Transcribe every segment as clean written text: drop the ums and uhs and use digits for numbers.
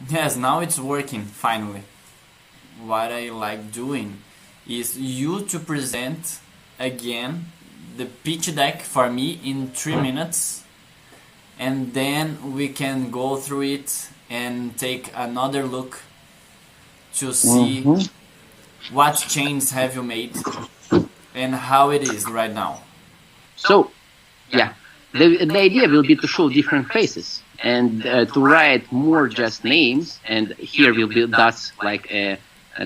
Yes, now it's working finally. What I like doing is you to present again the pitch deck for me in 3 minutes, and then we can go through it and take another look to see Hmm. what changes have you made and how it is right now. So, yeah, the idea will be to show different faces and to write more just names. And here will be thus like a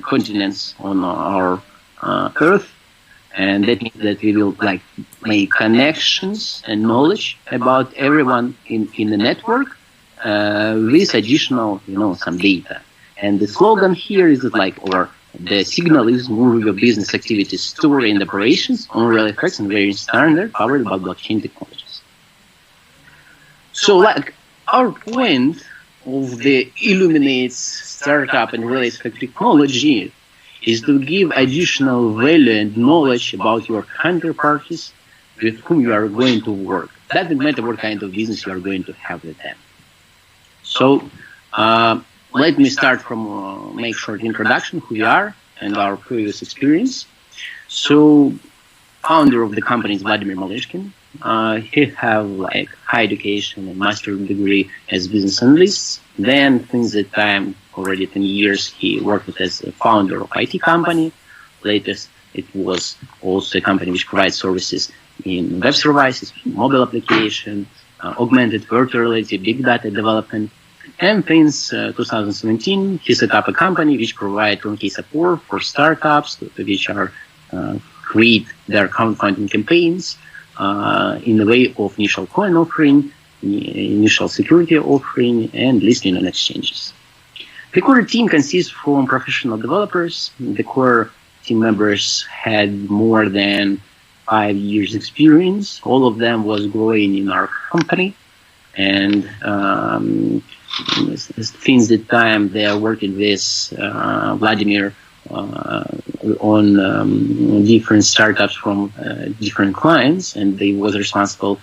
continents on our Earth. And that means that we will like make connections and knowledge about everyone in the network with additional, some data. And the slogan here is like, or the signal is move your business activities, story, and operations on real effects and very standard powered by blockchain technologies. So, like, our point of the Illuminates startup and real effect technology is to give additional value and knowledge about your counterparties with whom you are going to work. Doesn't matter what kind of business you are going to have with them. So let me start from make short introduction who we are and our previous experience. So founder of the company is Vladimir Maleshkin. He have like high education and master degree as business analyst. Then since that time, already 10 years, he worked as a founder of IT company. Latest, it was also a company which provides services in web services, mobile application, augmented virtual reality, big data development. And since 2017, he set up a company which provides turnkey support for startups which are create their crowdfunding campaigns in the way of initial coin offering, initial security offering, and listing on exchanges. The core team consists from professional developers. The core team members had more than 5 years experience. All of them was growing in our company. And since the time they are working with Vladimir on different startups from different clients, and they was responsible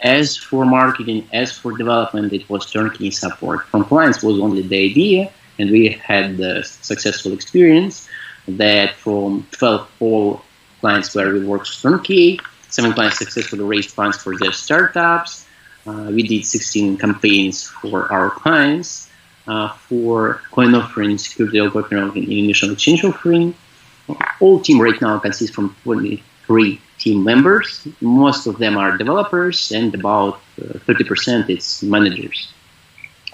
as for marketing, as for development. It was turnkey support. From clients was only the idea, and we had the successful experience that from 12 all clients where we worked turnkey, 7 clients successfully raised funds for their startups. We did 16 campaigns for our clients for coin offering, security offering, and initial exchange offering. All team right now consists from 23 team members. Most of them are developers, and about 30% is managers,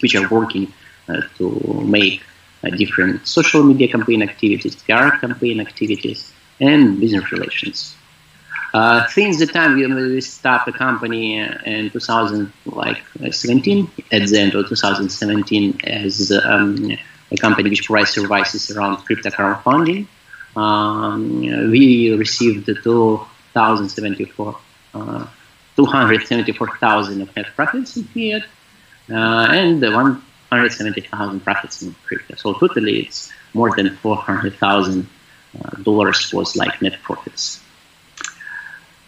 which are working to make different social media campaign activities, PR campaign activities, and business relations. Since the time we started the company in 2017, at the end of 2017, as a company which provides services around crypto crowdfunding, we received 274,000 of net profits in fiat and 170,000 profits in crypto. So totally, it's more than $400,000 was like net profits.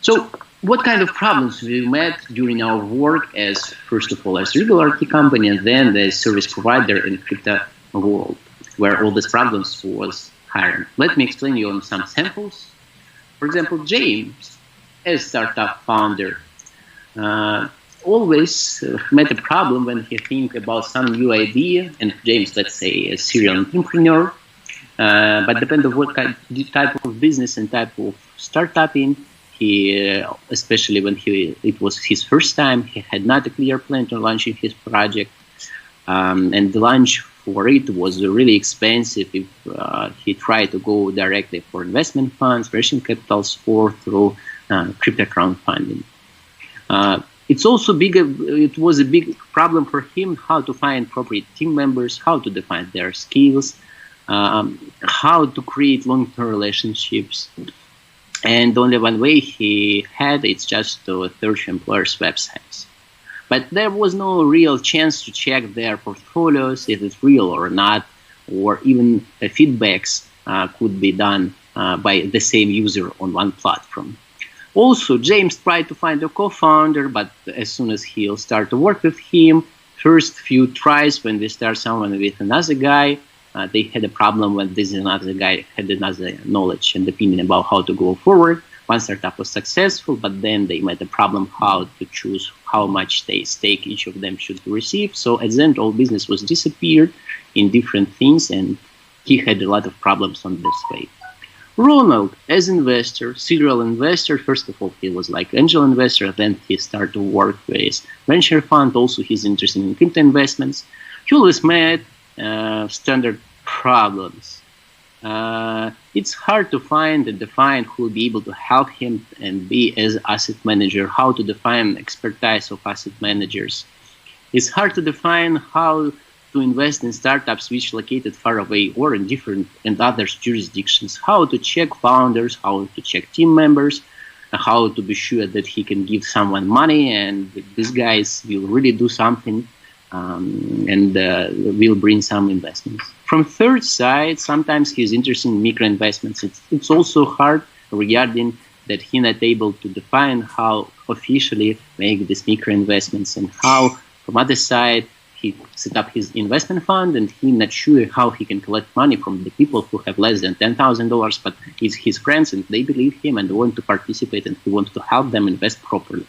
So what kind of problems we met during our work as, first of all, as regular IT company, and then the service provider in crypto world, where all these problems was hiring? Let me explain you on some samples. For example, James, as startup founder, always met a problem when he think about some new idea, and James, let's say, a serial entrepreneur, but depending on what type of business and type of startup he, especially when it was his first time, he had not a clear plan to launching his project, and the launch for it was really expensive if he tried to go directly for investment funds, raising capitals, or through crypto crowdfunding. It was a big problem for him how to find appropriate team members, how to define their skills, how to create long-term relationships. And only one way he had, it's just to search employers' websites. But there was no real chance to check their portfolios, if it's real or not, or even feedbacks could be done by the same user on one platform. Also, James tried to find a co-founder, but as soon as he'll start to work with him, first few tries, when we start someone with another guy, they had a problem when this another guy had another knowledge and opinion about how to go forward. One startup was successful, but then they met a problem how to choose how much stake each of them should receive. So at the end, all business was disappeared in different things, and he had a lot of problems on this way. Ronald, as investor, serial investor, first of all, he was like angel investor, then he started to work with venture fund. Also, he's interested in crypto investments. He always met standard problems. It's hard to find and define who will be able to help him and be as asset manager, how to define expertise of asset managers. It's hard to define how to invest in startups which are located far away or in different and other jurisdictions, how to check founders, how to check team members, how to be sure that he can give someone money and these guys will really do something and will bring some investments. From third side, sometimes he's interested in micro investments. It's also hard regarding that he's not able to define how officially make these micro investments and how from other side he set up his investment fund and he's not sure how he can collect money from the people who have less than $10,000, but it's his friends and they believe him and want to participate and he wants to help them invest properly.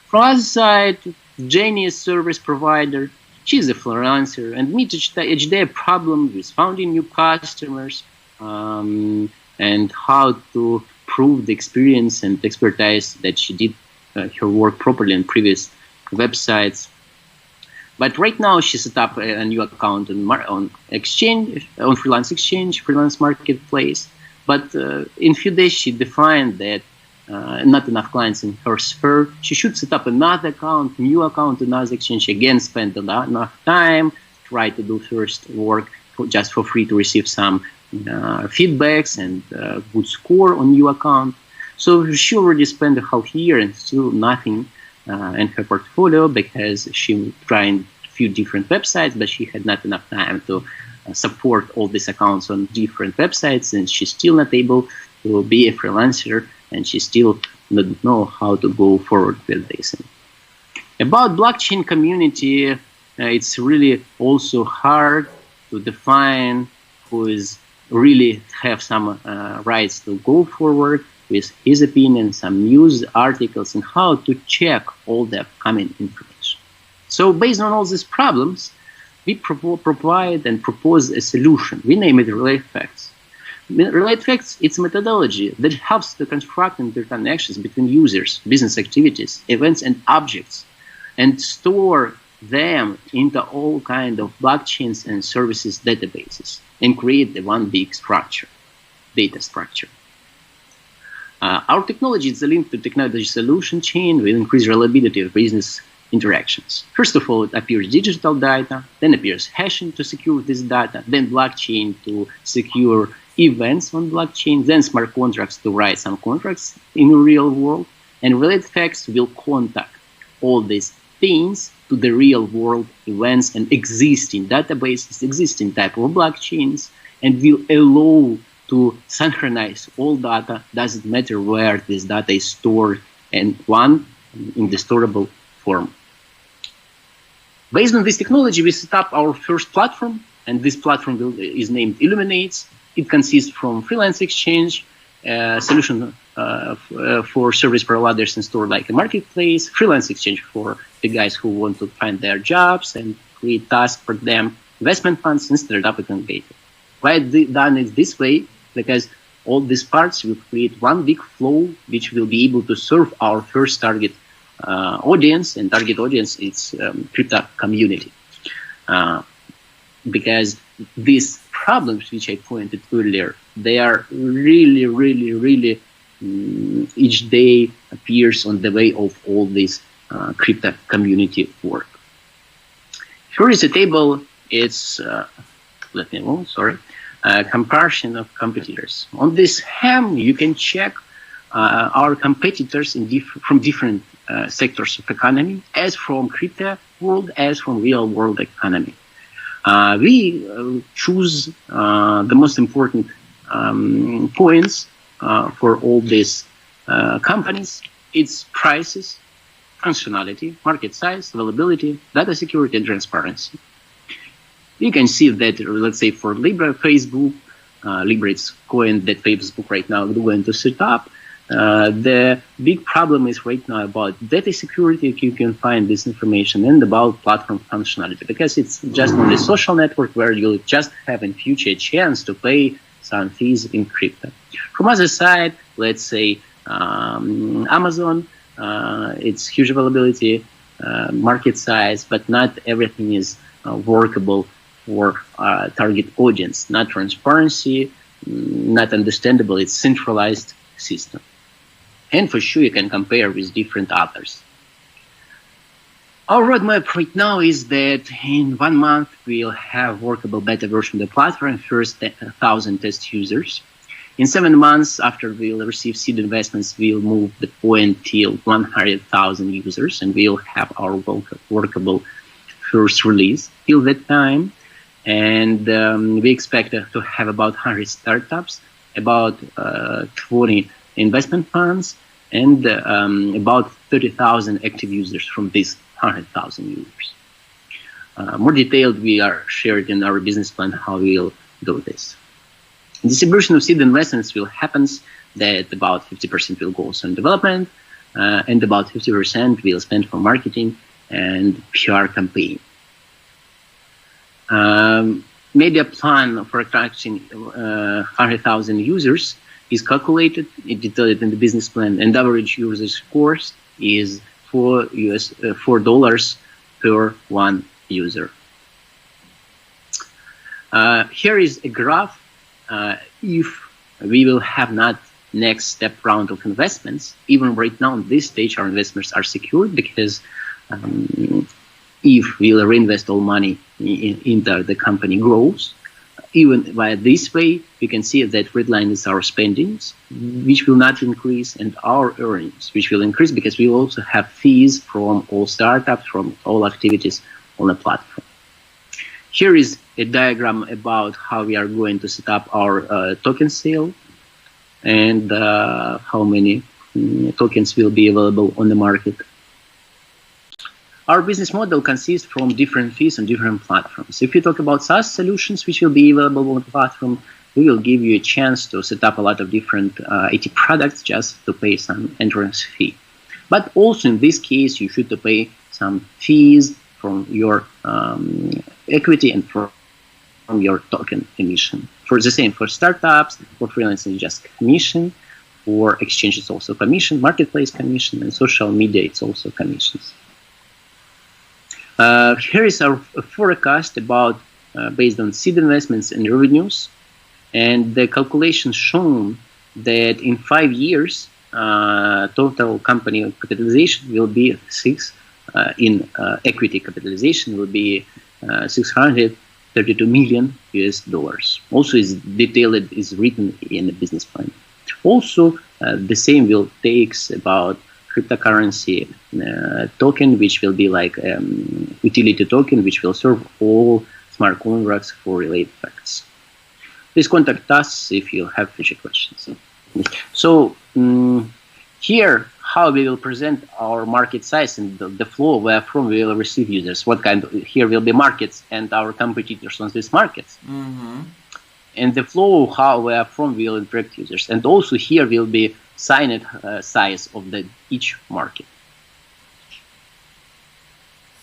From other side, Jenny is service provider. She's a freelancer and meets each day a problem with finding new customers and how to prove the experience and expertise that she did her work properly in previous websites. But right now she set up a new account on exchange, on freelance exchange, freelance marketplace. But in a few days she defined that not enough clients in her sphere. She should set up another account, new account, another exchange, again spend enough time, try to do first work just for free to receive some feedbacks and good score on new account. So she already spent a half year and still nothing in her portfolio because she tried a few different websites, but she had not enough time to support all these accounts on different websites, and she's still not able to be a freelancer, and she still doesn't know how to go forward with this. About blockchain community, it's really also hard to define who is really have some rights to go forward with his opinion, some news articles, and how to check all the upcoming information. So based on all these problems, we provide and propose a solution. We name it Relay Facts. Relay Facts, it's a methodology that helps to construct interconnections between users, business activities, events, and objects, and store them into all kinds of blockchains and services databases, and create the one big structure, data structure. Our technology is a link to technology solution chain with increased reliability of business interactions. First of all, it appears digital data, then appears hashing to secure this data, then blockchain to secure events on blockchain, then smart contracts to write some contracts in the real world, and Relay Facts will contact all these things to the real world events and existing databases, existing type of blockchains, and will allow to synchronize all data. Doesn't matter where this data is stored, and one in the storable form. Based on this technology, we set up our first platform, and this platform is named Illuminates. It consists from freelance exchange, solution for service providers and store like a marketplace, freelance exchange for the guys who want to find their jobs and create tasks for them, investment funds, and startup incubator. Why done it this way? Because all these parts will create one big flow which will be able to serve our first target audience, and target audience is crypto community. Because these problems which I pointed earlier, they are really each day appears on the way of all this crypto community work. Here is a table. It's comparison of competitors. On this ham, you can check our competitors from different sectors of economy, as from crypto world, as from real world economy. We choose the most important points for all these companies. It's prices, functionality, market size, availability, data security, and transparency. You can see that, let's say, for Libra, Facebook, Libra is coin that Facebook right now is going to set up. The big problem is right now about data security. You can find this information, and about platform functionality, because it's just on the social network where you'll just have in future a chance to pay some fees in crypto. From other side, let's say Amazon, it's huge availability, market size, but not everything is workable for target audience, not transparency, not understandable. It's centralized system. And for sure, you can compare with different others. Our roadmap right now is that in 1 month, we'll have workable beta version of the platform, first 1,000 test users. In 7 months, after we'll receive seed investments, we'll move the point till 100,000 users, and we'll have our workable first release till that time. And we expect to have about 100 startups, about 20 investment funds, and about 30,000 active users from these 100,000 users. More detailed, we are shared in our business plan how we'll do this. Distribution of seed investments will happen that about 50% will go on development, and about 50% will spend for marketing and PR campaign. Media plan for attracting 100,000 users is calculated, it's detailed in the business plan, and average users cost is $4 per one user. Here is a graph. If we will have not next step round of investments, even right now in this stage, our investments are secured, because if we'll reinvest all money into the company grows, even by this way, we can see that red line is our spendings, which will not increase, and our earnings, which will increase, because we will also have fees from all startups, from all activities on the platform. Here is a diagram about how we are going to set up our token sale, and how many tokens will be available on the market. Our business model consists from different fees on different platforms. If you talk about SaaS solutions, which will be available on the platform, we will give you a chance to set up a lot of different IT products just to pay some entrance fee. But also in this case, you should pay some fees from your equity and from your token commission. For the same for startups, for freelancing, just commission. For exchanges, also commission, marketplace commission, and social media, it's also commissions. Here is our forecast about based on seed investments and revenues, and the calculation shown that in 5 years, total company capitalization will be in equity capitalization will be $632 million US. Also, is detailed is written in the business plan. Also, the same will takes about cryptocurrency token, which will be like utility token, which will serve all smart contracts for related facts. Please contact us if you have future questions. So here, how we will present our market size and the flow where from we will receive users. What kind of, here will be markets and our competitors on these markets. Mm-hmm. And the flow how where from we will attract users. And also here will be signed size of each market.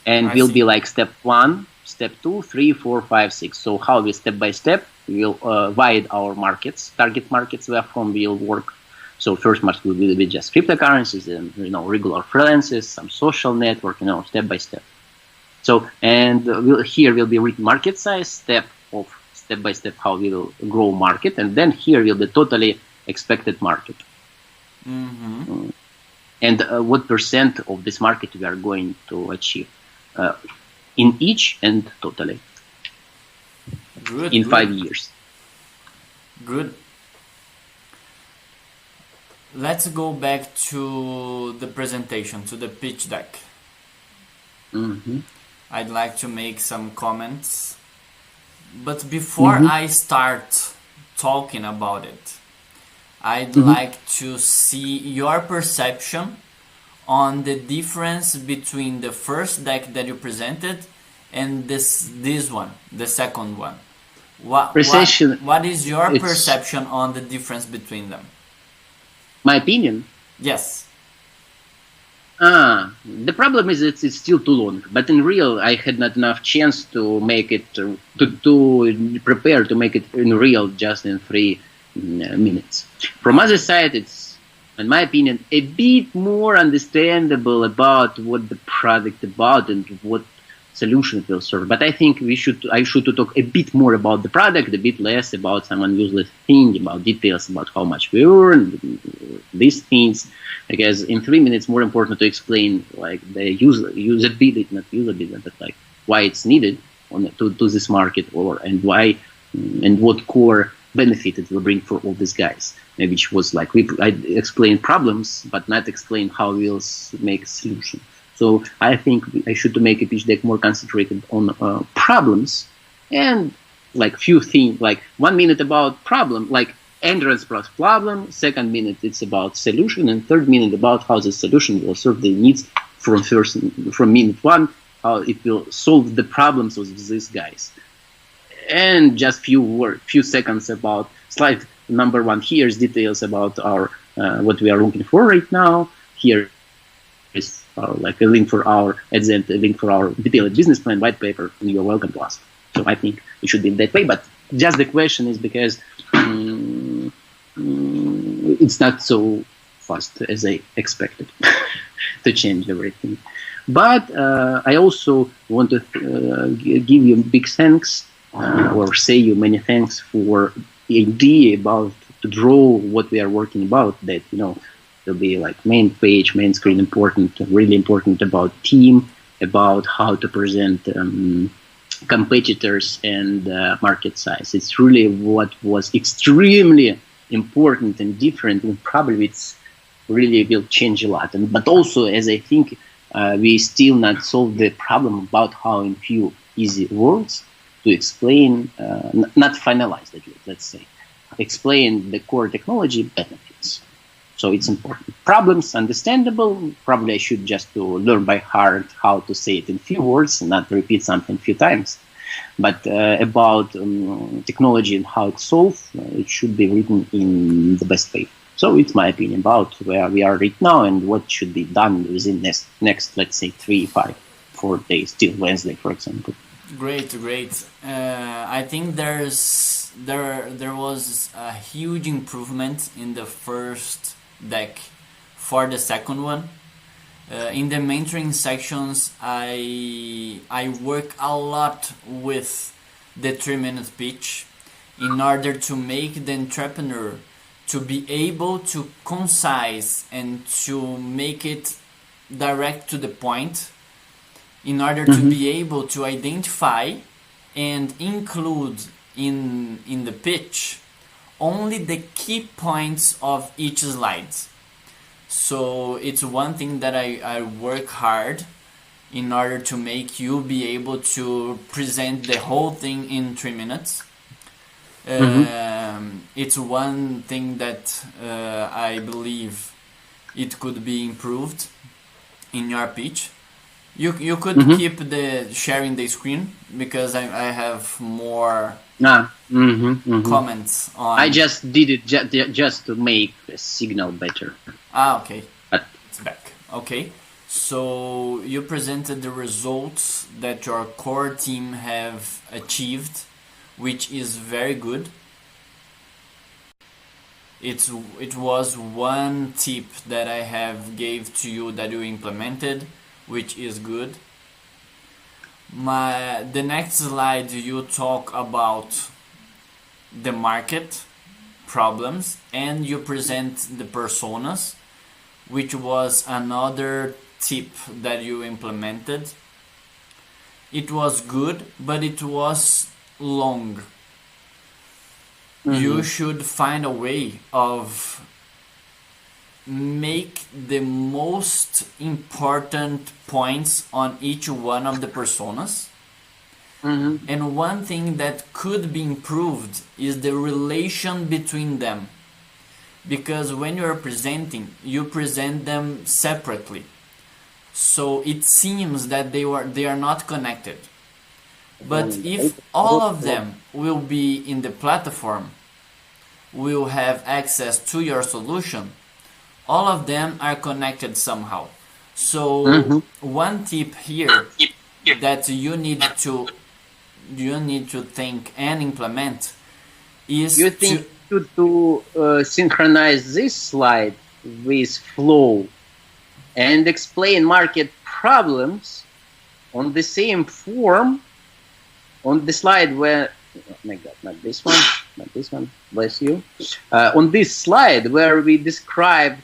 And will be like step 1, step 2, 3, 4, 5, 6. So how we step by step will wide our markets, target markets where from we will work. So first market will be just cryptocurrencies, and regular freelancers, some social network, step by step. So and here will be written market size, step by step how we will grow market, and then here will be totally expected market. Mm-hmm. And what percent of this market we are going to achieve in each and totally. Good. In 5 years. Good. Let's go back to the presentation, to the pitch deck. Mm-hmm. I'd like to make some comments, but before I start talking about it, I'd like to see your perception on the difference between the first deck that you presented and this one, the second one. What is your perception on the difference between them? My opinion? Yes. The problem is it's still too long. But in real, I had not enough chance to make it, to prepare to make it in real just in 3 minutes. From other side, it's, in my opinion, a bit more understandable about what the product about and what solution it will serve. But I think I should talk a bit more about the product, a bit less about some unuseless thing, about details, about how much we earn, these things. Because in 3 minutes, more important to explain like the usability, not usability, but like why it's needed to this market, and why and what core benefit it will bring for all these guys. Which was like I explained problems, but not explain how we'll make a solution. So I think I should make a pitch deck more concentrated on problems, and like few things, like 1 minute about problem, like entrance plus problem, 2nd minute it's about solution, and 3rd minute about how the solution will serve the needs from minute 1, how it will solve the problems of these guys. And just few seconds about slide number 1. Here's details about our what we are looking for right now. Here is like a link for our detailed business plan, white paper, and you're welcome to ask. So I think it should be that way. But just the question is because it's not so fast as I expected to change everything. But I also want to give you big thanks or say you many thanks for the idea about to draw what we are working about, that will be like main page, main screen important, really important about team, about how to present competitors and market size. It's really what was extremely important and different, and probably it's really will change a lot. But also, as I think we still not solved the problem about how in few easy words to explain, not finalize that, let's say, explain the core technology benefits. So it's important. Problems, understandable. Probably I should just to learn by heart how to say it in few words and not repeat something a few times. But about technology and how it's solved, it should be written in the best way. So it's my opinion about where we are right now and what should be done within next let's say 3, 5, 4 days till Wednesday, for example. Great. I think there was a huge improvement in the first deck for the second one. In the mentoring sections, I work a lot with the 3-minute pitch in order to make the entrepreneur to be able to concise and to make it direct to the point, in order to be able to identify and include in the pitch only the key points of each slide. So it's one thing that I work hard in order to make you be able to present the whole thing in 3 minutes. It's one thing that I believe it could be improved in your pitch. You could keep the sharing the screen, because I have more comments on. I just did it just to make the signal better. Okay. It's back. Okay. So you presented the results that your core team have achieved, which is very good. It was one tip that I have gave to you that you implemented, which is good. The next slide, you talk about the market problems and you present the personas, which was another tip that you implemented. It was good, but it was long. You should find a way of make the most important points on each one of the personas. And one thing that could be improved is the relation between them. because when you're presenting, you present them separately. So it seems that they are not connected. But if all of them will be in the platform, will have access to your solution, all of them are connected somehow. So one tip here that you need to think and implement is You think to synchronize this slide with flow and explain market problems on the same form on the slide where, oh my God, not this one, bless you. On this slide where we describe,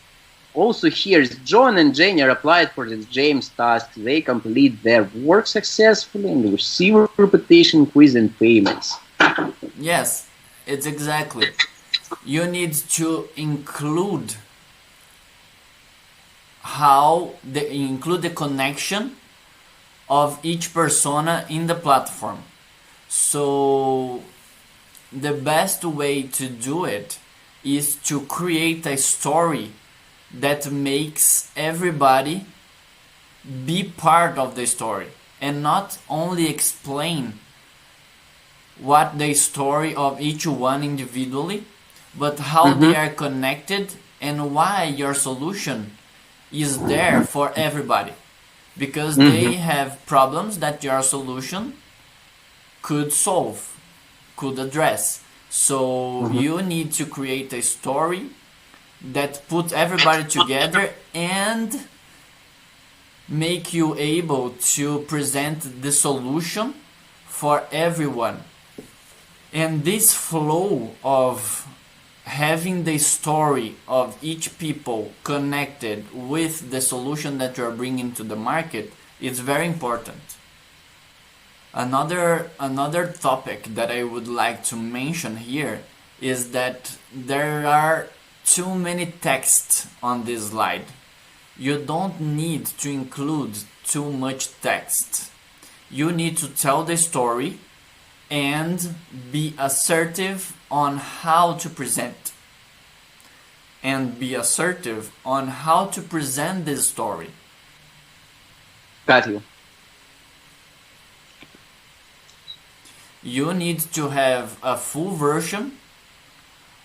also here's John and Jenny are applied for the James task. They complete their work successfully and receive a reputation quiz and payments. Yes, it's exactly. You need to include include the connection of each persona in the platform. So the best way to do it is to create a story that makes everybody be part of the story and not only explain what the story of each one individually, but how they are connected and why your solution is there for everybody, because they have problems that your solution could solve, could address. So you need to create a story that puts everybody together and make you able to present the solution for everyone. And this flow of having the story of each people connected with the solution that you're bringing to the market is very important. Another topic that I would like to mention here is that there are too many texts on this slide. You don't need to include too much text. You need to tell the story and be assertive on how to present. And be assertive on how to present this story. Got you. You need to have a full version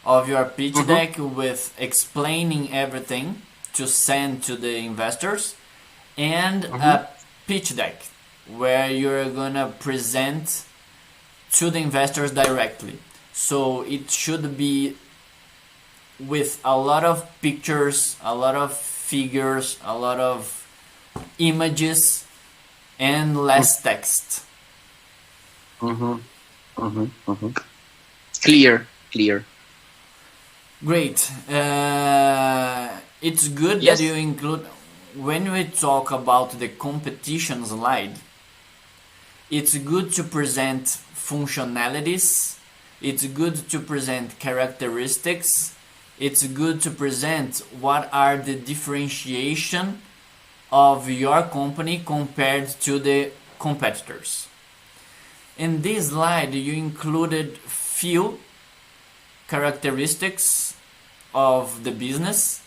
of your pitch deck with explaining everything to send to the investors, and a pitch deck where you're gonna present to the investors directly. So it should be with a lot of pictures, a lot of figures, a lot of images, and less text. Clear. Great. It's good that you include, when we talk about the competition slide, it's good to present functionalities, it's good to present characteristics, it's good to present what are the differentiation of your company compared to the competitors. In this slide, you included few characteristics of the business,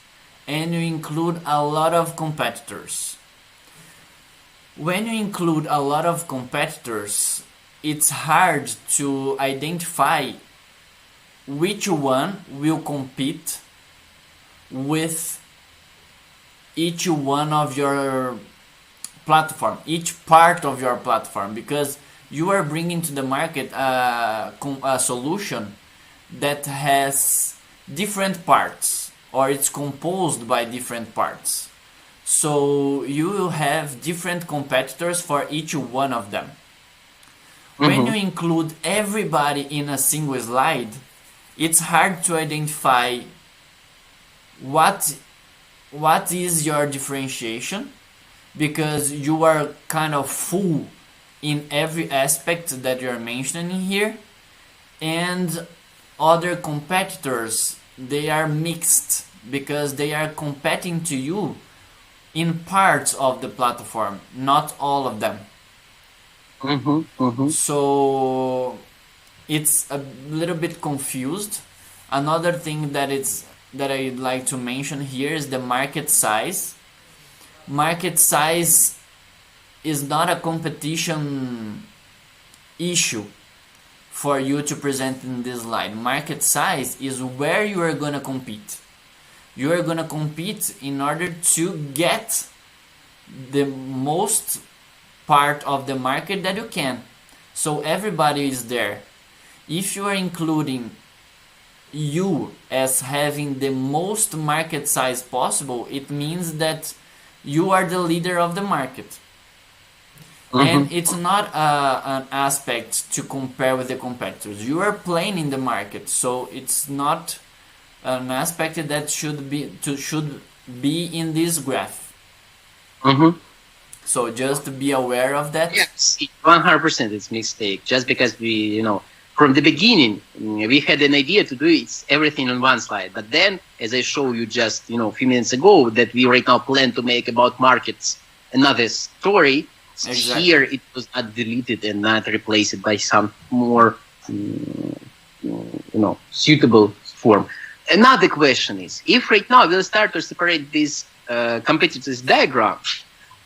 and you include a lot of competitors. When you include a lot of competitors, it's hard to identify which one will compete with each one of your platform, each part of your platform, because you are bringing to the market a solution that has different parts, or it's composed by different parts. So you will have different competitors for each one of them. When you include everybody in a single slide, it's hard to identify what is your differentiation, because you are kind of full in every aspect that you're mentioning here, and other competitors, they are mixed because they are competing to you in parts of the platform, not all of them. So it's a little bit confused. Another thing that is that I'd like to mention here is the market size. Market size is not a competition issue for you to present in this slide. Market size is where you are going to compete. You are going to compete in order to get the most part of the market that you can. So everybody is there. If you are including you as having the most market size possible, it means that you are the leader of the market. And it's not an aspect to compare with the competitors. You are playing in the market, so it's not an aspect that should be in this graph. So just be aware of that. Yes, 100% it's a mistake. Just because we, from the beginning, we had an idea to do everything on one slide. But then, as I showed you just, a few minutes ago, that we right now plan to make about markets another story. Exactly. Here it was not deleted and not replaced by some more, suitable form. Another question is, if right now we'll start to separate these competitors diagram,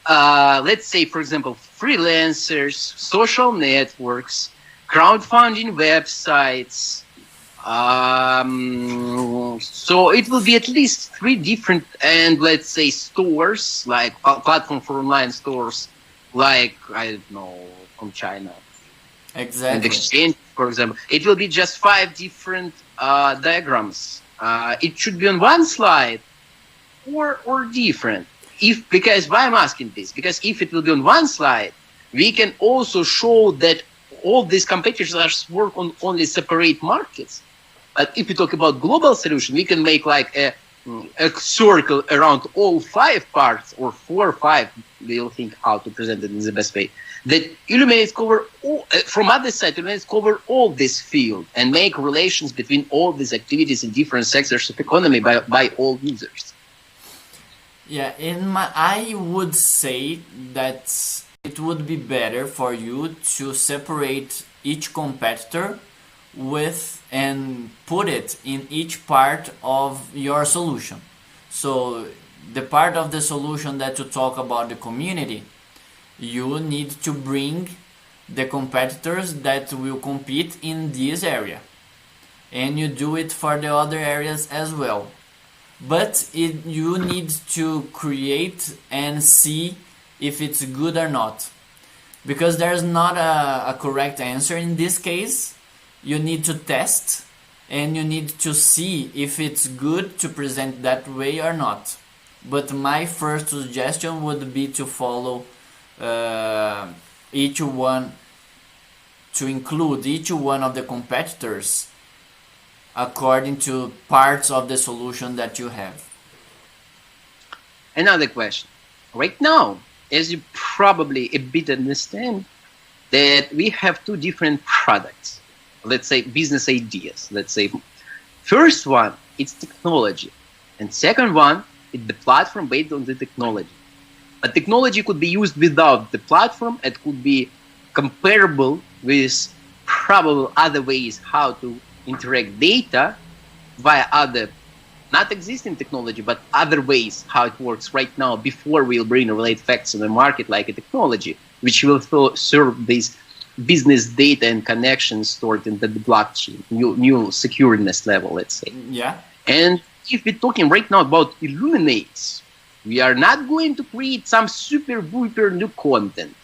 let's say, for example, freelancers, social networks, crowdfunding websites. So it will be at least 3 different, and let's say stores, like platform for online stores, like, I don't know, from China. Exactly. And exchange, for example. It will be just 5 different diagrams. It should be on one slide or different. Because why I'm asking this? Because if it will be on one slide, we can also show that all these competitors work on only separate markets. But if we talk about global solution, we can make like a circle around all 5 parts, or 4 or 5. We'll think how to present it in the best way. That illuminates cover all, from other side, illuminates cover all this field and make relations between all these activities in different sectors of economy by all users. Yeah, I would say that it would be better for you to separate each competitor and put it in each part of your solution. So the part of the solution that you talk about the community, you need to bring the competitors that will compete in this area, and you do it for the other areas as well. But you need to create and see if it's good or not, because there's not a correct answer in this case. You need to test and you need to see if it's good to present that way or not. But my first suggestion would be to follow each one, to include each one of the competitors according to parts of the solution that you have. Another question. Right now, as you probably a bit understand, that we have 2 different products. Let's say business ideas. Let's say first one, it's technology. And second one, it's the platform based on the technology. But technology could be used without the platform. It could be comparable with probable other ways how to interact data via other, not existing technology, but other ways how it works right now before we'll bring related facts in the market like a technology, which will serve this business data and connections stored in the blockchain, new secureness level, let's say. Yeah. And if we're talking right now about Illuminates, we are not going to create some super duper new content.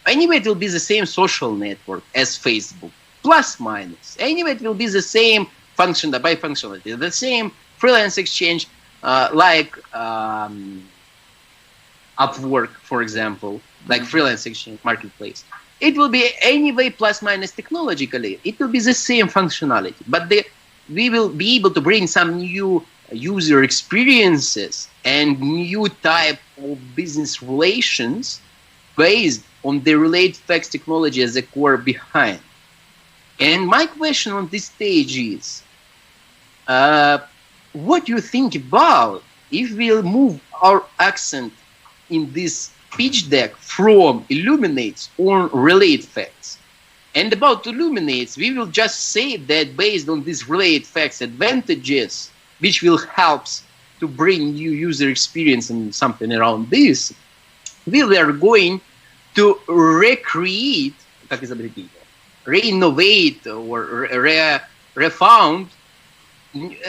Anyway, it will be the same social network as Facebook, plus minus. Anyway, it will be the same function by functionality, the same freelance exchange, like Upwork, for example, like freelance exchange marketplace. It will be anyway plus minus technologically. It will be the same functionality, but we will be able to bring some new user experiences and new type of business relations based on the related facts technology as a core behind. And my question on this stage is, what do you think about if we'll move our accent in this pitch deck from Illuminates on related facts? And about Illuminates, we will just say that based on these related facts advantages, which will help to bring new user experience and something around this, we are going to recreate, re-innovate or refound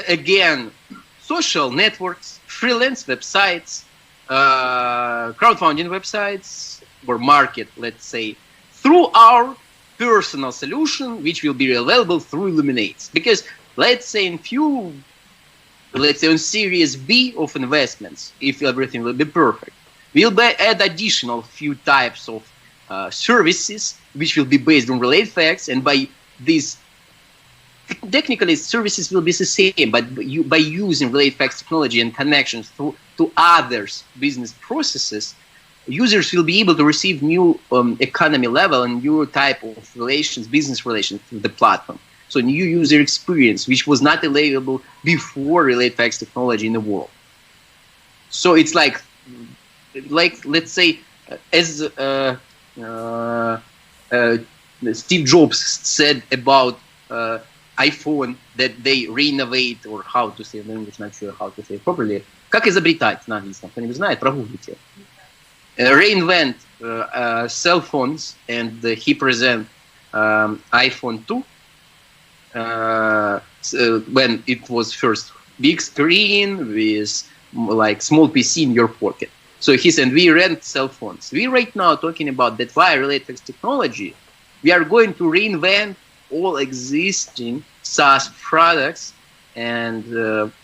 again social networks, freelance websites, crowdfunding websites, or market, let's say, through our personal solution, which will be available through Illuminates. Because let's say on Series B of investments, if everything will be perfect, we'll add additional few types of services, which will be based on related facts, and by these technically services will be the same, but by using related facts technology and connections to others business processes, users will be able to receive new economy level and new type of relations, business relations through the platform. So new user experience, which was not available before related facts technology in the world. So it's like let's say, as Steve Jobs said about iPhone, that they re-innovate, or how to say in English, not sure how to say it properly. Как изобретать на английском? Кто-нибудь знает? Прогуглите. Reinvent cell phones, and he present iPhone 2 when it was first big screen with like small PC in your pocket. So he said, we rent cell phones. We right now talking about that via related technology, we are going to reinvent all existing SaaS products and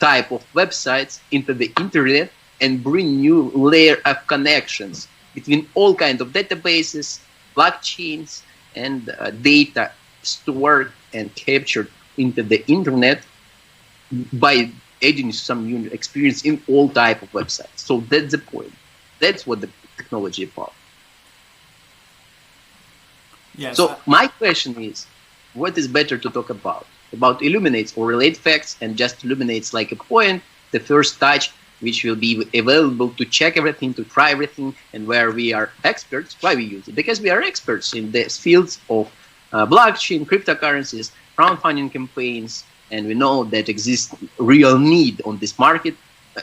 type of websites into the internet, and bring new layer of connections between all kinds of databases, blockchains, and data stored and captured into the internet by adding some new experience in all type of websites. So that's the point. That's what the technology is about. Yes. So my question is, what is better to talk about? About Illuminates or related facts, and just Illuminates like a point, the first touch, which will be available to check everything, to try everything, and where we are experts. Why we use it? Because we are experts in the fields of blockchain, cryptocurrencies, crowdfunding campaigns, and we know that exists real need on this market,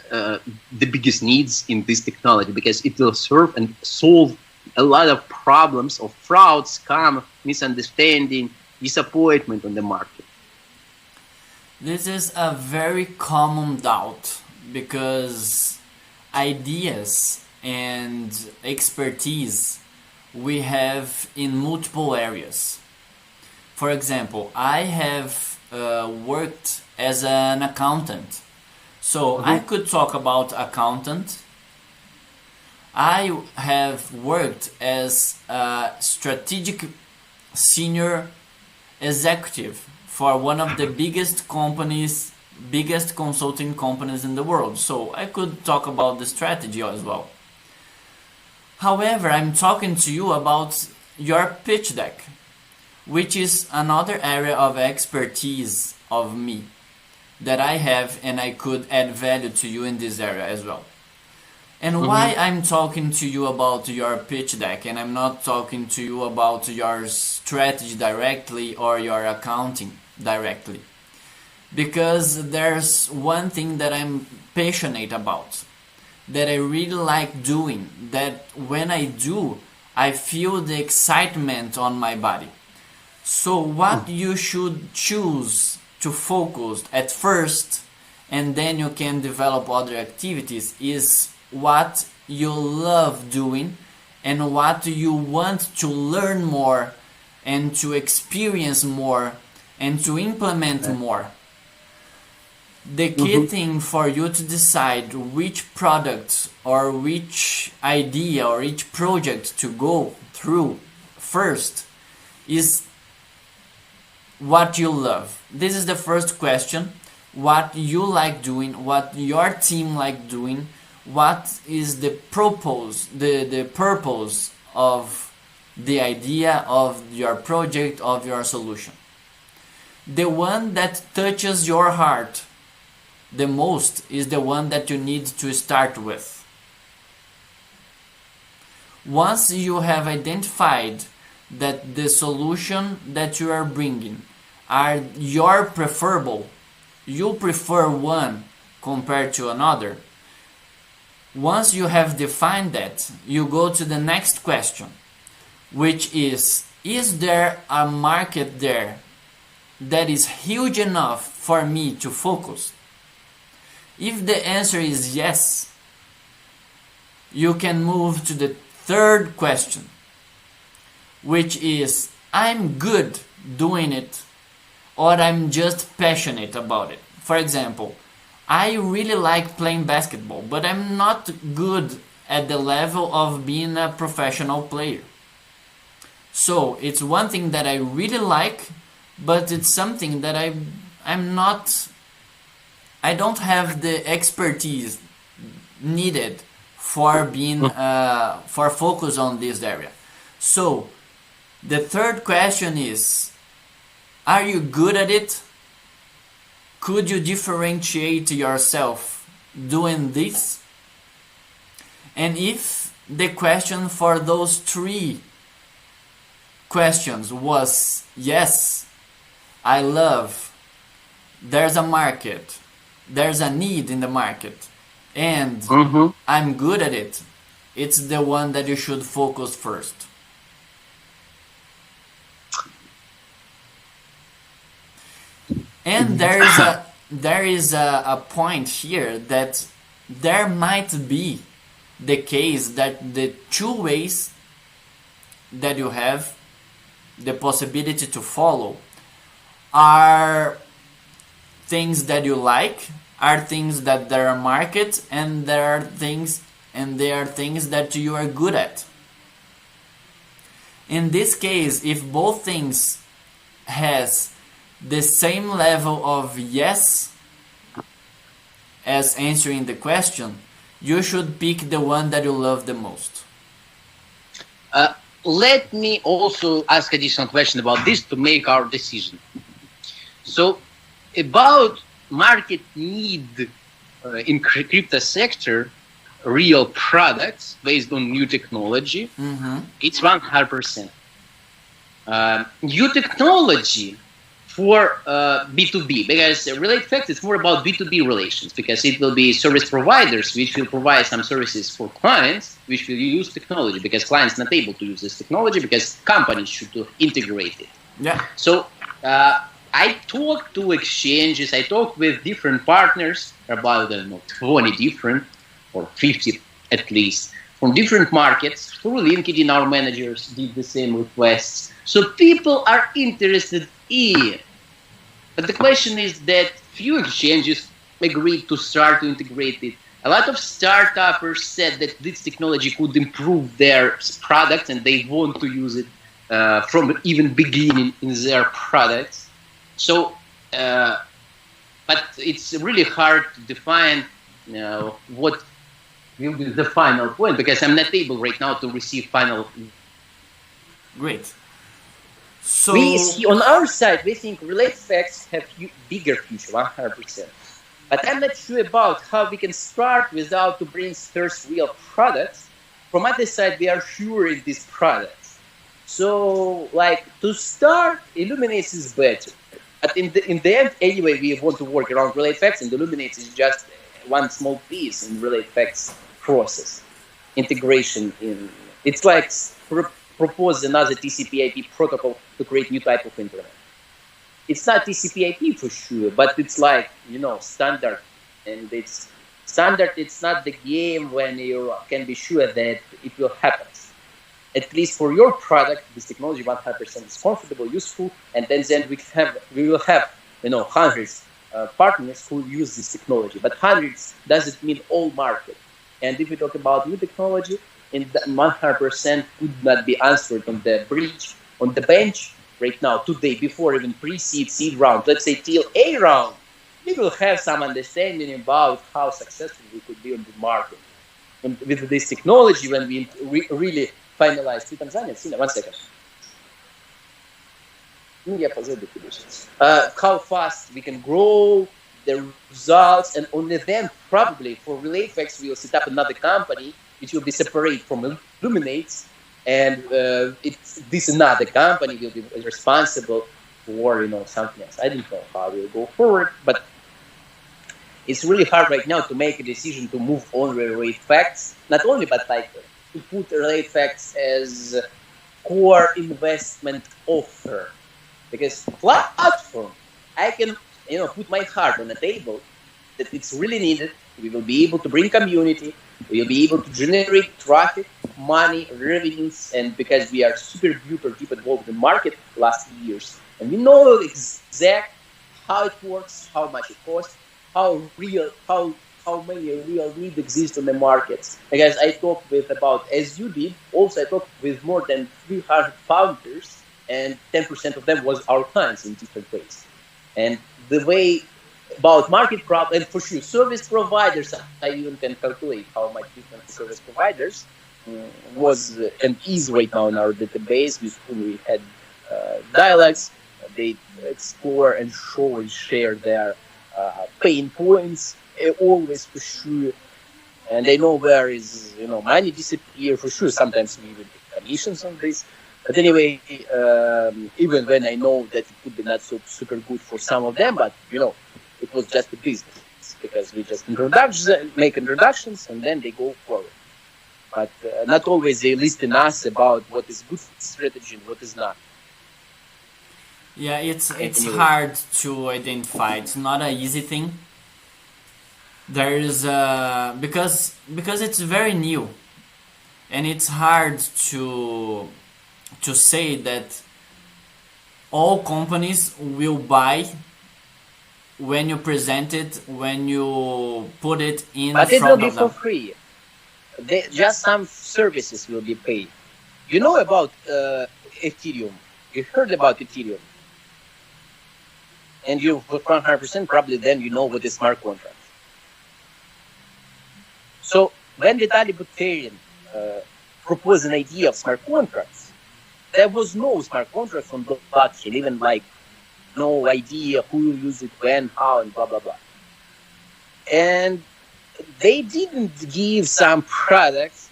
the biggest needs in this technology, because it will serve and solve a lot of problems of fraud, scam, misunderstanding, disappointment on the market. This is a very common doubt, because ideas and expertise we have in multiple areas. For example, I have worked as an accountant, so I could talk about accountant. I have worked as a strategic senior executive for one of the biggest consulting companies in the world, so I could talk about the strategy as well. However, I'm talking to you about your pitch deck, which is another area of expertise of me that I have, and I could add value to you in this area as well. And why I'm talking to you about your pitch deck, and I'm not talking to you about your strategy directly or your accounting directly, because there's one thing that I'm passionate about, that I really like doing, that when I do, I feel the excitement on my body. So what you should choose to focus at first, and then you can develop other activities, is what you love doing and what you want to learn more and to experience more and to implement more. The key thing for you to decide which product or which idea or each project to go through first is what you love. This is the first question. What you like doing, what your team like doing, what is the purpose, the purpose of the idea of your project, of your solution. The one that touches your heart the most is the one that you need to start with. Once you have identified that the solution that you are bringing are your preferable, you prefer one compared to another? Once you have defined that, you go to the next question, which is there a market there that is huge enough for me to focus? If the answer is yes, you can move to the third question, which is, I'm good doing it, or I'm just passionate about it. For example, I really like playing basketball, but I'm not good at the level of being a professional player. So it's one thing that I really like, but it's something that I don't have the expertise needed for being for focus on this area. So the third question is, are you good at it? Could you differentiate yourself doing this? And if the question for those three questions was yes, I love, there's a market, there's a need in the market, and I'm good at it, it's the one that you should focus first. And there is a point here that there might be the case that the two ways that you have the possibility to follow are things that you like, are things that there are market, and there are things that you are good at. In this case, if both things has the same level of yes as answering the question, you should pick the one that you love the most. Let me also ask additional question about this to make our decision. So, about market need in crypto sector, real products based on new technology, it's 100%. New technology for B2B, because Relate Facts is more about B2B relations, because it will be service providers which will provide some services for clients which will use technology, because clients not able to use this technology because companies should integrate it. Yeah. So I talked to exchanges, I talked with different partners, about 20 different or 50 at least, from different markets. Through LinkedIn, our managers did the same requests. So people are interested in. But the question is that few exchanges agreed to start to integrate it. A lot of startups said that this technology could improve their product and they want to use it from even beginning in their products. So, but it's really hard to define what will be the final point, because I'm not able right now to receive final. Great. So we see on our side, we think Relate Facts have bigger future, 100%. But I'm not sure about how we can start without to bring first real products. From other side, we are sure in these products. So, like, to start, Illuminates is better. But in the end, anyway, we want to work around Relate Facts, and Illuminates is just one small piece in Relate Facts process. Integration in, it's like propose another TCP/IP protocol to create new type of internet. It's not TCP/IP for sure, but it's like, standard. And it's standard, it's not the game when you can be sure that it will happen. At least for your product, this technology 100% is comfortable, useful, and then we will have hundreds partners who use this technology. But hundreds doesn't mean all market. And if we talk about new technology, in 100% could not be answered on the bridge, on the bench right now, today, before even pre-seed, seed round, let's say till A round, we will have some understanding about how successful we could be on the market. And with this technology, when we really finalize, one second. How fast we can grow, the results, and only then probably for Relate Facts we will set up another company which will be separate from Illuminates, and this another company will be responsible for something else. I don't know how we'll go forward, but it's really hard right now to make a decision to move on relate facts, not only, but like to put relate facts as core investment offer. Because platform, I can, put my heart on the table that it's really needed. We will be able to bring community. We will be able to generate traffic, money, revenues, and because we are super duper deep involved in the market last years, and we know exact how it works, how much it costs, how many real needs exist on the markets. Because I talked with about, as you did, also I talked with more than 300 founders, and 10% of them was our clients in different ways. And the way about market problem, and for sure service providers, I even can calculate how much different service providers was and is right now in our database with whom we had dialogues. They explore and show and share their pain points, always for sure. And they know where is, money disappear for sure. Sometimes we even take commissions on this. But anyway, even when I know that it could be not so super good for some of them, but it was just a business because we just make introductions and then they go forward. But not always they listen us about what is good strategy and what is not. Yeah, it's Anyway. hard to identify. It's not an easy thing. There is because it's very new, and it's hard to say that all companies will buy when you present it, when you put it in But it will front be of for them. free. Just some services will be paid. You know about Ethereum. You heard about Ethereum. And you, for 100%, probably then you know what is smart contract. So when the Totalitarian proposed an idea of smart contracts, there was no smart contract on the blockchain, even like no idea who will use it, when, how, and blah, blah, blah. And they didn't give some products,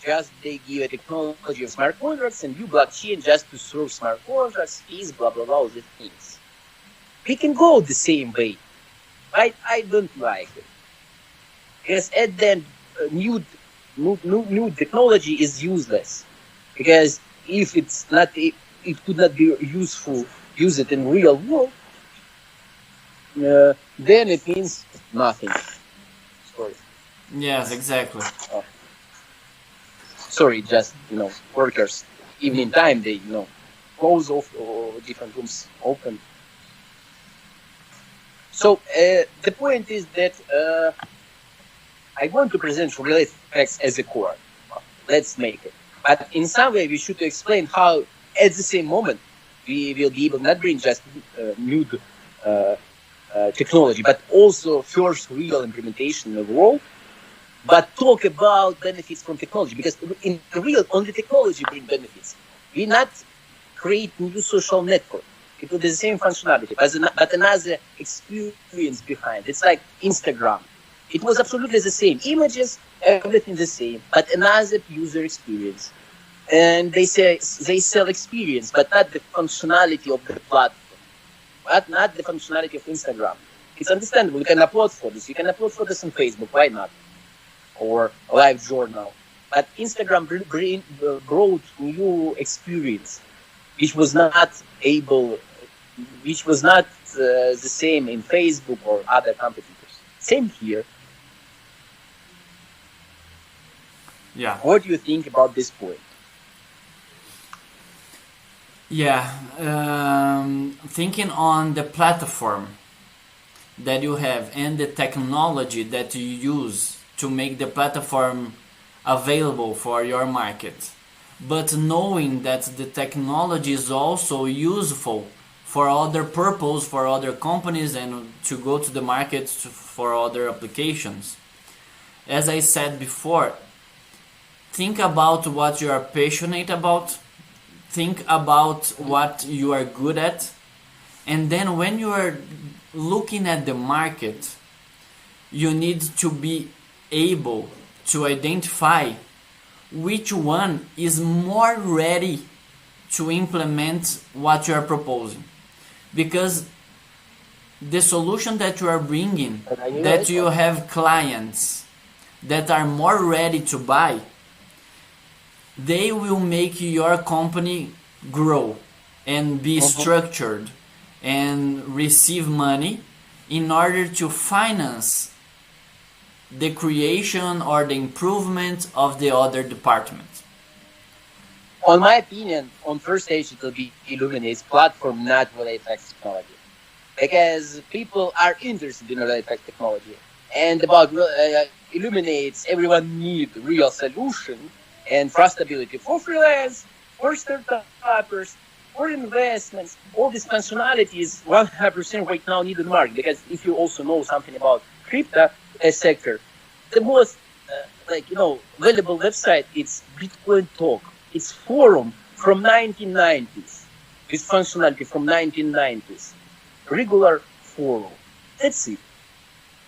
just they give a technology of smart contracts and you blockchain just to serve smart contracts, fees, blah, blah, blah, all these things. We can go the same way, but I don't like it. Because at the end, new technology is useless. Because if it's not, it could not be useful, use it in real world, then it means nothing. Sorry. Yes, exactly. Sorry, just, workers, evening time, they, close off or different rooms open. So the point is that I want to present related facts as a core. Let's make it. But in some way, we should explain how, at the same moment, we will be able not bring just new technology, but also first real implementation in the world, but talk about benefits from technology. Because in real, only technology brings benefits. We not create new social network. It will be the same functionality, but another experience behind. It's like Instagram. It was absolutely the same. Images, everything the same, but another user experience. And they sell experience, but not the functionality of the platform, but not the functionality of Instagram. It's understandable. You can upload photos. You can upload photos on Facebook. Why not? Or live journal. But Instagram brought new experience, which was not the same in Facebook or other competitors. Same here. Yeah. What do you think about this point? Yeah, thinking on the platform that you have and the technology that you use to make the platform available for your market, but knowing that the technology is also useful for other purpose, for other companies, and to go to the market for other applications. As I said before, think about what you are passionate about. Think about what you are good at, and then when you are looking at the market, you need to be able to identify which one is more ready to implement what you are proposing. Because the solution that you are bringing, And that you have clients that are more ready to buy, they will make your company grow and be structured and receive money in order to finance the creation or the improvement of the other departments. On my opinion, on first stage it will be Illuminate's platform, not relay effects technology, because people are interested in relay effects technology. And about Illuminates, everyone need real solution and trustability for freelance, for startups, for investments. All these functionalities 100% right now need in the market, because if you also know something about crypto sector, the most valuable website is Bitcoin Talk. It's forum from 1990s. This functionality from 1990s. Regular forum. That's it.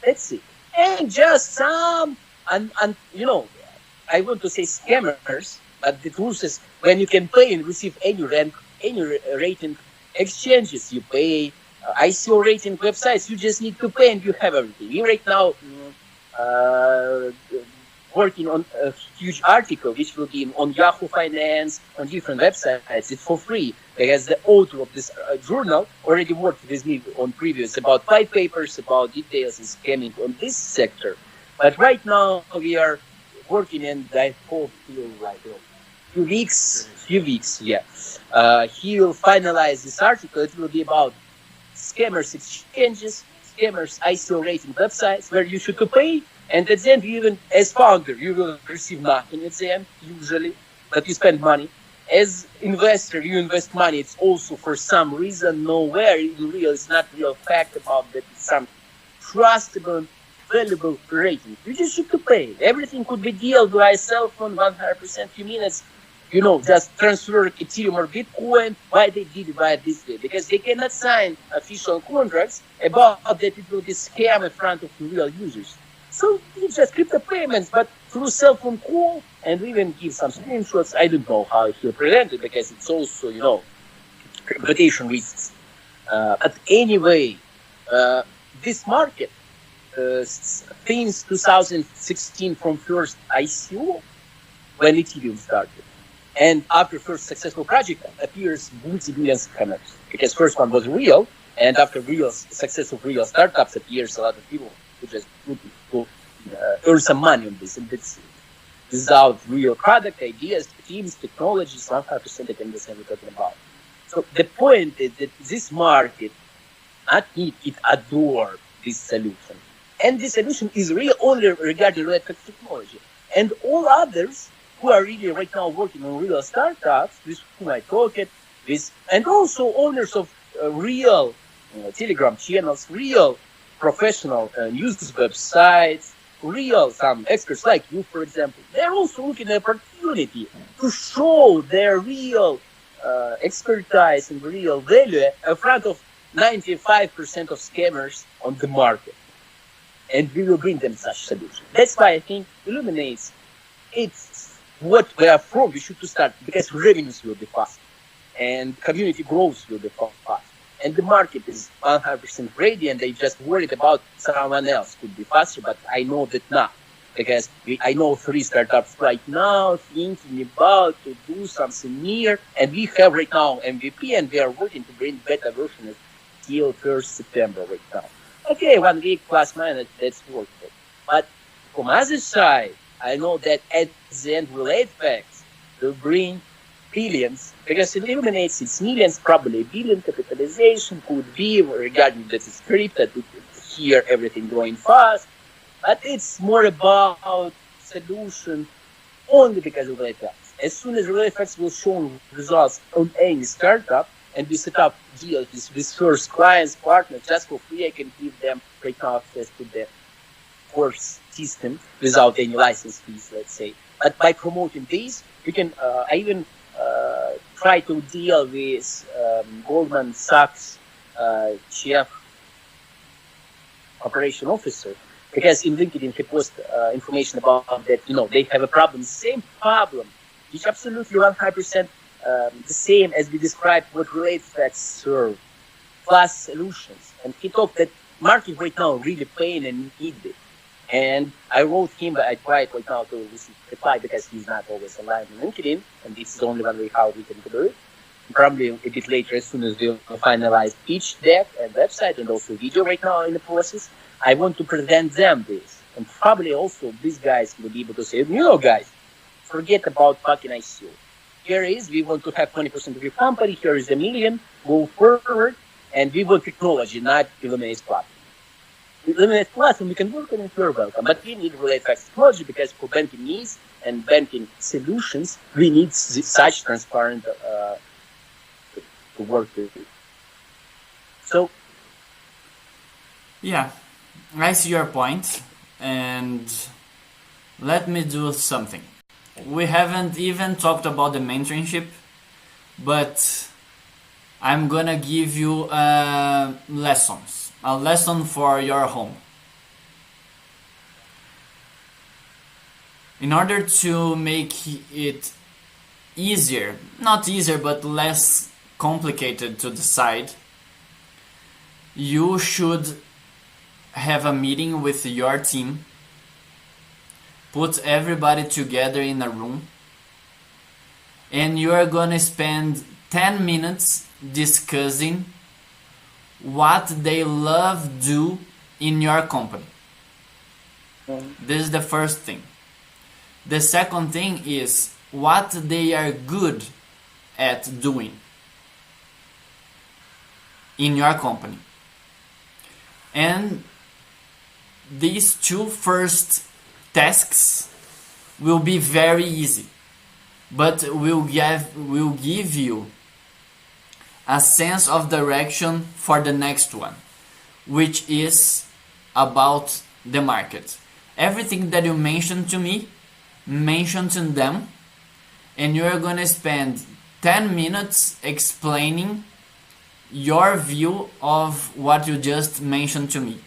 That's it. And just some, and I want to say scammers, but the truth is when you can pay and receive any rank, any rating exchanges, you pay. ICO rating websites, you just need to pay and you have everything. We right now working on a huge article which will be on Yahoo Finance, on different websites. It's for free, because the author of this journal already worked with me on previous about 5 papers about details and scamming on this sector. But right now we are working, and I hope he'll few weeks, yeah. He will finalize this article. It will be about scammers exchanges, scammers ICO rating websites where you should pay, and at the end, even as founder, you will receive nothing at the end, usually, but you spend money. As investor, you invest money. It's also for some reason nowhere in real. It's not real fact about that. It's some trustable, valuable rating. You just should pay. Everything could be dealt by cell phone, 100% few minutes. Just transfer Ethereum or Bitcoin. Why they did it by this way? Because they cannot sign official contracts about that it will be scam in front of real users. So it's just crypto payments, but through cell phone call, and even give some screenshots. I don't know how he'll present it, because it's also, reputation risks. But anyway, this market, since 2016 from first ICO, when Ethereum started, and after first successful project appears multi-billion scammers, because first one was real, and after real success of real startups appears a lot of people who just earn some money on this, and that's without real product, ideas, teams, technologies, 100% they can understand what we're talking about. So the point is that this market not need, it adore this solution. And this solution is real only regarding real technology. And all others who are really right now working on real startups, with whom I talked with, and also owners of real Telegram channels, real professional news websites, real some experts like you, for example, they're also looking at opportunity to show their real expertise and real value in front of 95% of scammers on the market. And we will bring them such solution. That's why I think Illuminates, it's what we are from. We should to start, because revenues will be fast and community growth will be fast. And the market is 100% ready, and they just worried about someone else could be faster, but I know that not. Because I know 3 startups right now thinking about to do something near, and we have right now MVP, and we are working to bring beta version till 1st September right now. Okay, 1 week plus minus, that's workable. But from other side, I know that at the end, relay effects will bring billions, because it eliminates its millions, probably billion capitalization could be regarding that it's crypto, to hear everything going fast. But it's more about solution only because of relay effects. As soon as relay effects will show results on any startup, and we set up deals with first clients, partners, just for free, I can give them right now access to the course system without any license fees, let's say. But by promoting these, we can, I even try to deal with Goldman Sachs chief operation officer, because in LinkedIn he posts information about that, they have a problem, same problem, which absolutely 100% the same as we described what relay effects serve. plus solutions. And he talked that market right now really paying and need it. And I wrote him, but I tried right now to receive reply because he's not always online on LinkedIn, and this is only one way how we can do it. Probably a bit later, as soon as we'll finalize pitch deck and website and also video right now in the process, I want to present them this. And probably also these guys will be able to say, you know, guys, forget about fucking ICO. Here is, we want to have 20% of your company, here is $1 million, go forward, and we want technology, not eliminate platform. Eliminate platform, we can work on it, you're welcome. But we need related facts technology because for banking needs and banking solutions, we need such transparent to work with it. So, yeah, I see your point, and let me do something. We haven't even talked about the mentorship, but I'm gonna give you lessons. A lesson for your home. In order to make it easier, not easier, but less complicated to decide, you should have a meeting with your team, put everybody together in a room, and you are gonna spend 10 minutes discussing what they love do in your company. This is the first thing. The second thing is what they are good at doing in your company. And these two first tasks will be very easy, but will give you a sense of direction for the next one, which is about the market. Everything that you mentioned to me, mention to them, and you are gonna spend 10 minutes explaining your view of what you just mentioned to me.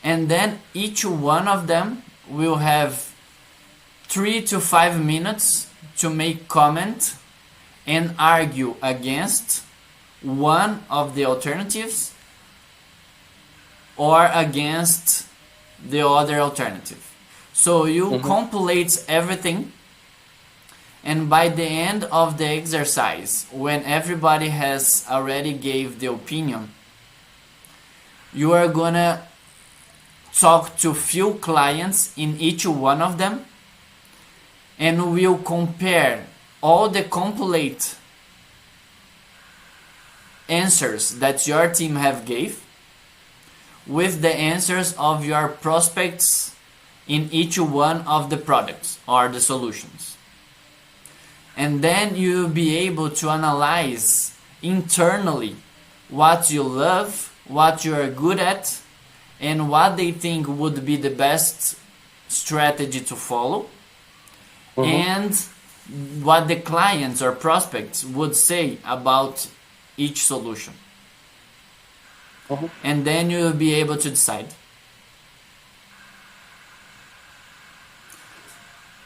And then each one of them will have 3 to 5 minutes to make comment and argue against one of the alternatives or against the other alternative. So you compilate everything, and by the end of the exercise, when everybody has already gave the opinion, you are gonna talk to few clients in each one of them, and we'll compare all the compilate answers that your team have gave with the answers of your prospects in each one of the products or the solutions. And then you'll be able to analyze internally what you love, what you are good at, and what they think would be the best strategy to follow, and what the clients or prospects would say about each solution. And then you'll be able to decide.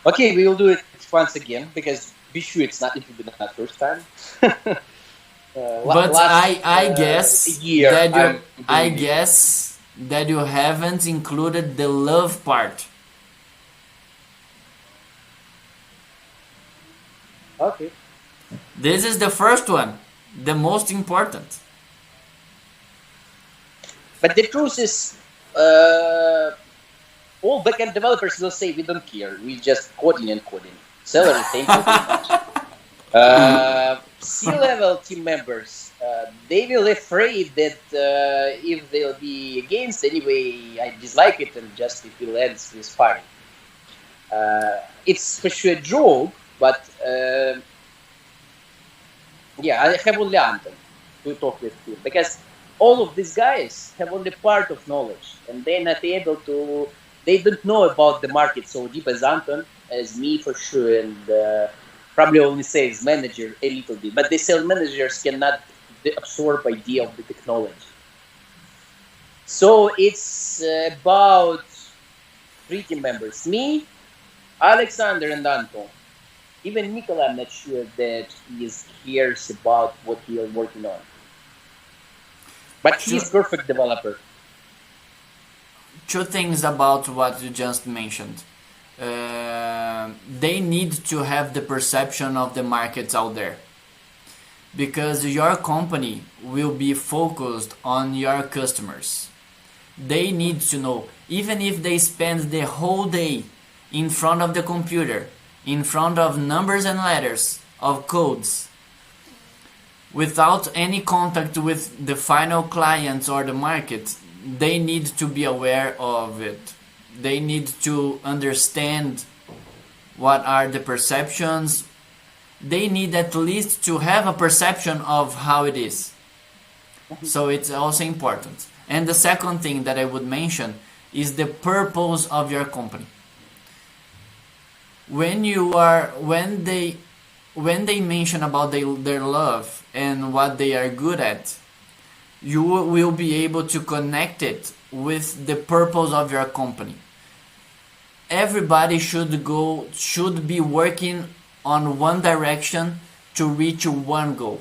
okay, we will do it once again because be sure it will be not first time. But I guess that you haven't included the love part. Okay. This is the first one, the most important. But the truth is, all backend developers will say we don't care. We just coding and coding. Salary, thank you very much. C-level team members, they will afraid that if they'll be against anyway, I dislike it and just if it ends with firing. It's for sure a joke, but yeah, I have only Anton to talk with him because all of these guys have only part of knowledge and they're not able to, they don't know about the market so deep as Anton, as me for sure, and probably only sales manager a little bit, but the sales managers cannot absorb idea of the technology. So it's about 3 team members, me, Alexander and Anton. Even Nicola, I'm not sure that he cares about what we are working on. But he's perfect developer. Two things about what you just mentioned. They need to have the perception of the markets out there, because your company will be focused on your customers. They need to know, even if they spend the whole day in front of the computer, in front of numbers and letters of codes, without any contact with the final clients or the market, they need to be aware of it. They need to understand what are the perceptions. They need at least to have a perception of how it is. So it's also important. And the second thing that I would mention is the purpose of your company. When they mention about their love and what they are good at, you will be able to connect it with the purpose of your company. Everybody should be working on one direction to reach one goal.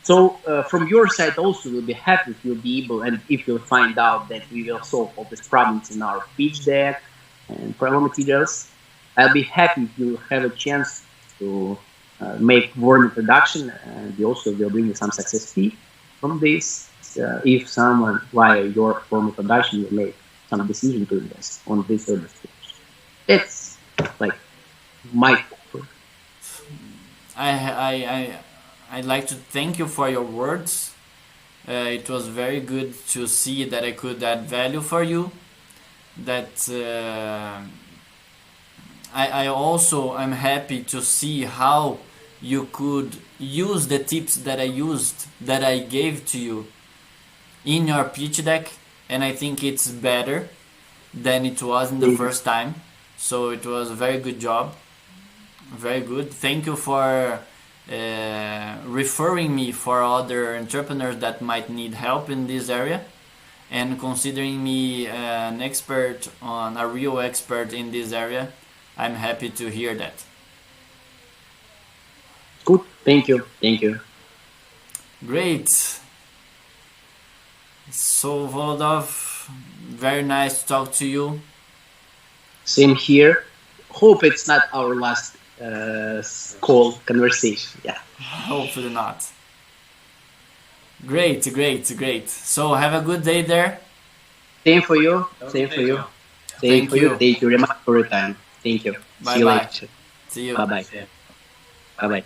So from your side also, we'll be happy if you'll be able, and if you'll find out that we will solve all these problems in our pitch deck and promo materials. I'll be happy if you have a chance to make warm introduction, and we also will bring you some success fee from this. If someone via your form introduction will make some decision to invest on this service, it's like my offer. I'd like to thank you for your words. It was very good to see that I could add value for you. That I'm happy to see how you could use the tips that I gave to you in your pitch deck, and I think it's better than it was in the first time. So it was a very good job. Very good. Thank you for referring me for other entrepreneurs that might need help in this area, and considering me a real expert in this area. I'm happy to hear that. Good. Thank you. Thank you. Great. So Volodov, very nice to talk to you. Same here. Hope it's not our last call conversation. Yeah. Hopefully not. Great. So have a good day there. Same for you. Same for you. Thank you very much for your time. Thank you. Bye. See you later. See you. Bye bye. Bye bye.